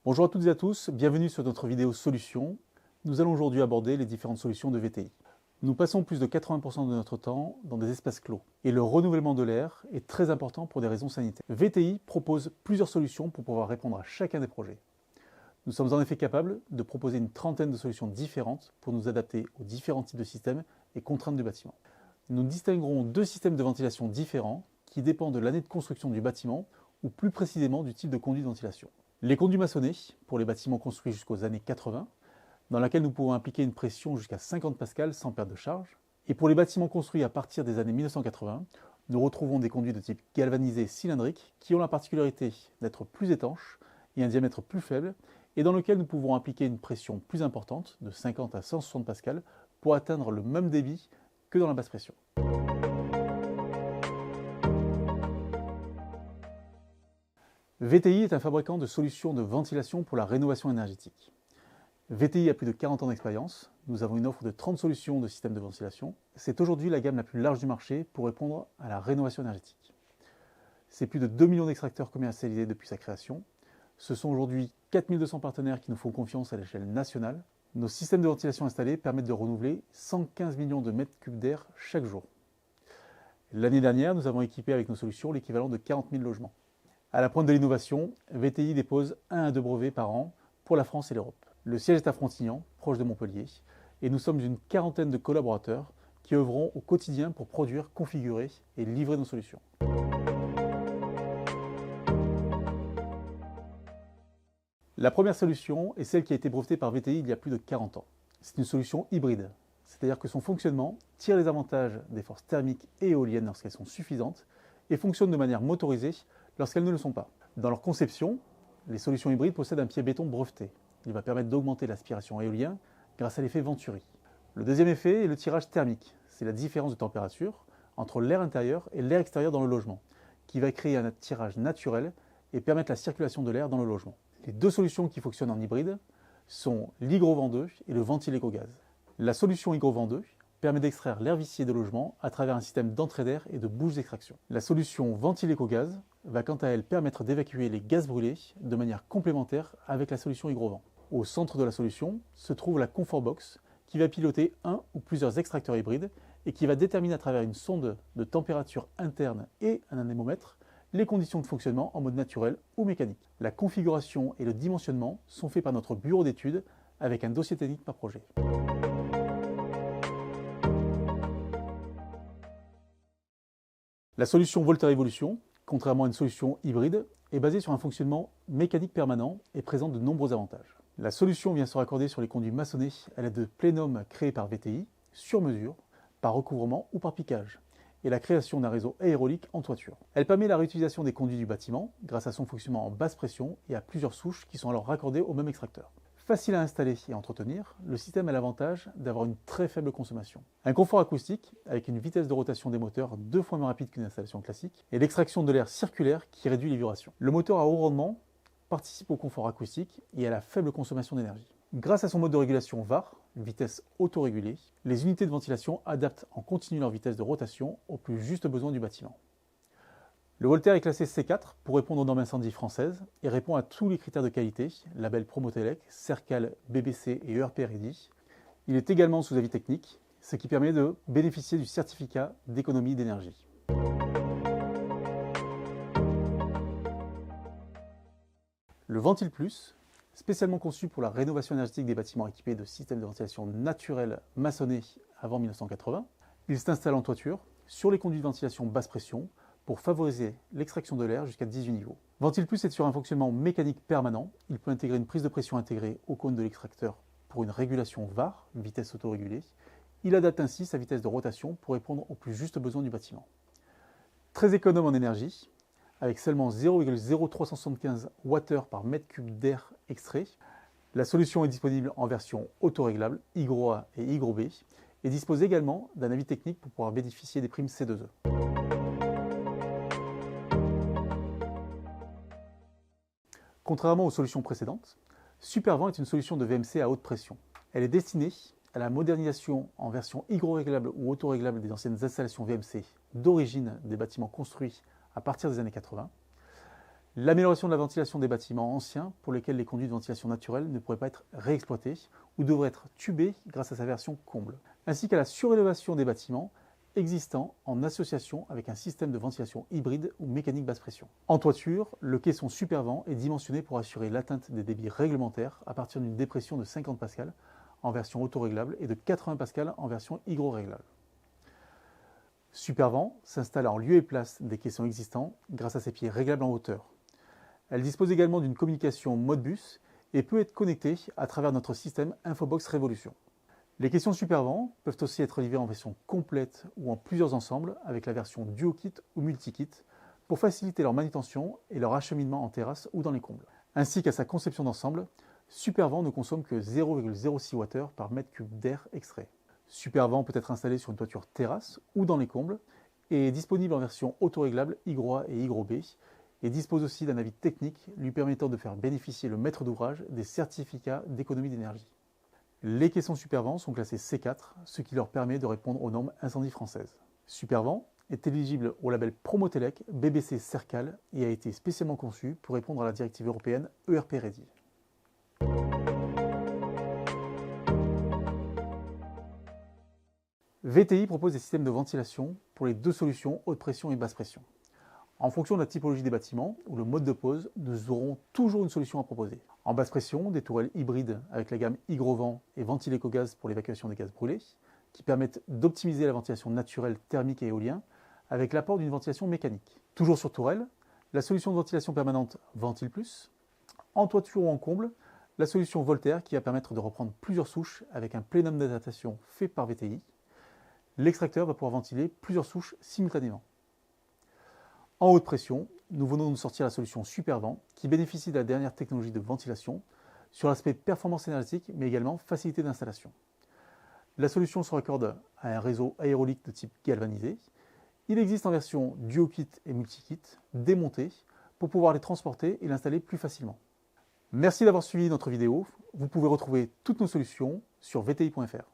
Bonjour à toutes et à tous, bienvenue sur notre vidéo solutions. Nous allons aujourd'hui aborder les différentes solutions de VTI. Nous passons plus de 80% de notre temps dans des espaces clos et le renouvellement de l'air est très important pour des raisons sanitaires. VTI propose plusieurs solutions pour pouvoir répondre à chacun des projets. Nous sommes en effet capables de proposer une trentaine de solutions différentes pour nous adapter aux différents types de systèmes et contraintes du bâtiment. Nous distinguerons deux systèmes de ventilation différents qui dépendent de l'année de construction du bâtiment ou plus précisément du type de conduit de ventilation. Les conduits maçonnés, pour les bâtiments construits jusqu'aux années 80, dans laquelle nous pouvons appliquer une pression jusqu'à 50 pascal sans perte de charge. Et pour les bâtiments construits à partir des années 1980, nous retrouvons des conduits de type galvanisé cylindrique qui ont la particularité d'être plus étanches et un diamètre plus faible et dans lequel nous pouvons appliquer une pression plus importante, de 50 à 160 pascal, pour atteindre le même débit que dans la basse pression. VTI est un fabricant de solutions de ventilation pour la rénovation énergétique. VTI a plus de 40 ans d'expérience, nous avons une offre de 30 solutions de systèmes de ventilation. C'est aujourd'hui la gamme la plus large du marché pour répondre à la rénovation énergétique. C'est plus de 2 millions d'extracteurs commercialisés depuis sa création. Ce sont aujourd'hui 4200 partenaires qui nous font confiance à l'échelle nationale. Nos systèmes de ventilation installés permettent de renouveler 115 millions de mètres cubes d'air chaque jour. L'année dernière, nous avons équipé avec nos solutions l'équivalent de 40 000 logements. À la pointe de l'innovation, VTI dépose 1 à 2 brevets par an pour la France et l'Europe. Le siège est à Frontignan, proche de Montpellier, et nous sommes une quarantaine de collaborateurs qui œuvront au quotidien pour produire, configurer et livrer nos solutions. La première solution est celle qui a été brevetée par VTI il y a plus de 40 ans. C'est une solution hybride, c'est-à-dire que son fonctionnement tire les avantages des forces thermiques et éoliennes lorsqu'elles sont suffisantes et fonctionne de manière motorisée lorsqu'elles ne le sont pas. Dans leur conception, les solutions hybrides possèdent un pied béton breveté. Il va permettre d'augmenter l'aspiration éolien grâce à l'effet Venturi. Le deuxième effet est le tirage thermique. C'est la différence de température entre l'air intérieur et l'air extérieur dans le logement, qui va créer un tirage naturel et permettre la circulation de l'air dans le logement. Les deux solutions qui fonctionnent en hybride sont l'Hygrovent 2 et le Ventil-Eco-Gaz. La solution Hygrovent 2 permet d'extraire l'air vicié de logement à travers un système d'entrée d'air et de bouche d'extraction. La solution Ventil-Eco-Gaz va quant à elle permettre d'évacuer les gaz brûlés de manière complémentaire avec la solution Hygrovent. Au centre de la solution se trouve la Comfort Box qui va piloter un ou plusieurs extracteurs hybrides et qui va déterminer à travers une sonde de température interne et un anémomètre les conditions de fonctionnement en mode naturel ou mécanique. La configuration et le dimensionnement sont faits par notre bureau d'études avec un dossier technique par projet. La solution Volter Evolution, contrairement à une solution hybride, est basée sur un fonctionnement mécanique permanent et présente de nombreux avantages. La solution vient se raccorder sur les conduits maçonnés à l'aide de plénums créés par VTI, sur mesure, par recouvrement ou par piquage, et la création d'un réseau aérolique en toiture. Elle permet la réutilisation des conduits du bâtiment grâce à son fonctionnement en basse pression et à plusieurs souches qui sont alors raccordées au même extracteur. Facile à installer et à entretenir, le système a l'avantage d'avoir une très faible consommation. Un confort acoustique avec une vitesse de rotation des moteurs 2 fois moins rapide qu'une installation classique et l'extraction de l'air circulaire qui réduit les vibrations. Le moteur à haut rendement participe au confort acoustique et à la faible consommation d'énergie. Grâce à son mode de régulation VAR, vitesse autorégulée, les unités de ventilation adaptent en continu leur vitesse de rotation aux plus justes besoins du bâtiment. Le Volter est classé C4 pour répondre aux normes incendie françaises et répond à tous les critères de qualité, label Promotelec, Cercal, BBC et ERP-RD. Il est également sous avis technique, ce qui permet de bénéficier du certificat d'économie d'énergie. Le Ventil Plus, spécialement conçu pour la rénovation énergétique des bâtiments équipés de systèmes de ventilation naturels maçonnés avant 1980, il s'installe en toiture sur les conduits de ventilation basse pression pour favoriser l'extraction de l'air jusqu'à 18 niveaux. Ventil Plus est sur un fonctionnement mécanique permanent. Il peut intégrer une prise de pression intégrée au cône de l'extracteur pour une régulation VAR, vitesse autorégulée. Il adapte ainsi sa vitesse de rotation pour répondre aux plus justes besoins du bâtiment. Très économe en énergie, avec seulement 0,0375 Wh par mètre cube d'air extrait. La solution est disponible en version autoréglable, Hygro A et Hygro B, et dispose également d'un avis technique pour pouvoir bénéficier des primes C2E. Contrairement aux solutions précédentes, Supervent est une solution de VMC à haute pression. Elle est destinée à la modernisation en version hydro-réglable ou autoréglable des anciennes installations VMC d'origine des bâtiments construits à partir des années 80. L'amélioration de la ventilation des bâtiments anciens pour lesquels les conduits de ventilation naturelle ne pourraient pas être réexploités ou devraient être tubés grâce à sa version comble, ainsi qu'à la surélévation des bâtiments existants en association avec un système de ventilation hybride ou mécanique basse pression. En toiture, le caisson Supervent est dimensionné pour assurer l'atteinte des débits réglementaires à partir d'une dépression de 50 pascal en version autoréglable et de 80 pascal en version hydro-réglable. Supervent s'installe en lieu et place des caissons existants grâce à ses pieds réglables en hauteur. Elle dispose également d'une communication Modbus et peut être connectée à travers notre système Infobox Révolution. Les caissons Supervent peuvent aussi être livrés en version complète ou en plusieurs ensembles avec la version DuoKit ou MultiKit pour faciliter leur manutention et leur acheminement en terrasse ou dans les combles. Ainsi qu'à sa conception d'ensemble, Supervent ne consomme que 0,06 Wh par mètre cube d'air extrait. Supervent peut être installé sur une toiture terrasse ou dans les combles et est disponible en version autoréglable Hygro A et Hygro B et dispose aussi d'un avis technique lui permettant de faire bénéficier le maître d'ouvrage des certificats d'économie d'énergie. Les caissons Supervent sont classés C4, ce qui leur permet de répondre aux normes incendie françaises. Supervent est éligible au label Promotelec BBC Cercal et a été spécialement conçu pour répondre à la directive européenne ERP Ready. VTI propose des systèmes de ventilation pour les deux solutions haute pression et basse pression. En fonction de la typologie des bâtiments ou le mode de pose, nous aurons toujours une solution à proposer. En basse pression, des tourelles hybrides avec la gamme Hygrovent et VentilecoGaz pour l'évacuation des gaz brûlés, qui permettent d'optimiser la ventilation naturelle, thermique et éolien avec l'apport d'une ventilation mécanique. Toujours sur tourelle, la solution de ventilation permanente Ventil Plus. En toiture ou en comble, la solution Voltaire qui va permettre de reprendre plusieurs souches avec un plénum d'adaptation fait par VTI. L'extracteur va pouvoir ventiler plusieurs souches simultanément. En haute pression, nous venons de sortir la solution Supervent qui bénéficie de la dernière technologie de ventilation sur l'aspect performance énergétique mais également facilité d'installation. La solution se raccorde à un réseau aérolique de type galvanisé. Il existe en version DuoKit et MultiKit démontés pour pouvoir les transporter et l'installer plus facilement. Merci d'avoir suivi notre vidéo. Vous pouvez retrouver toutes nos solutions sur vti.fr.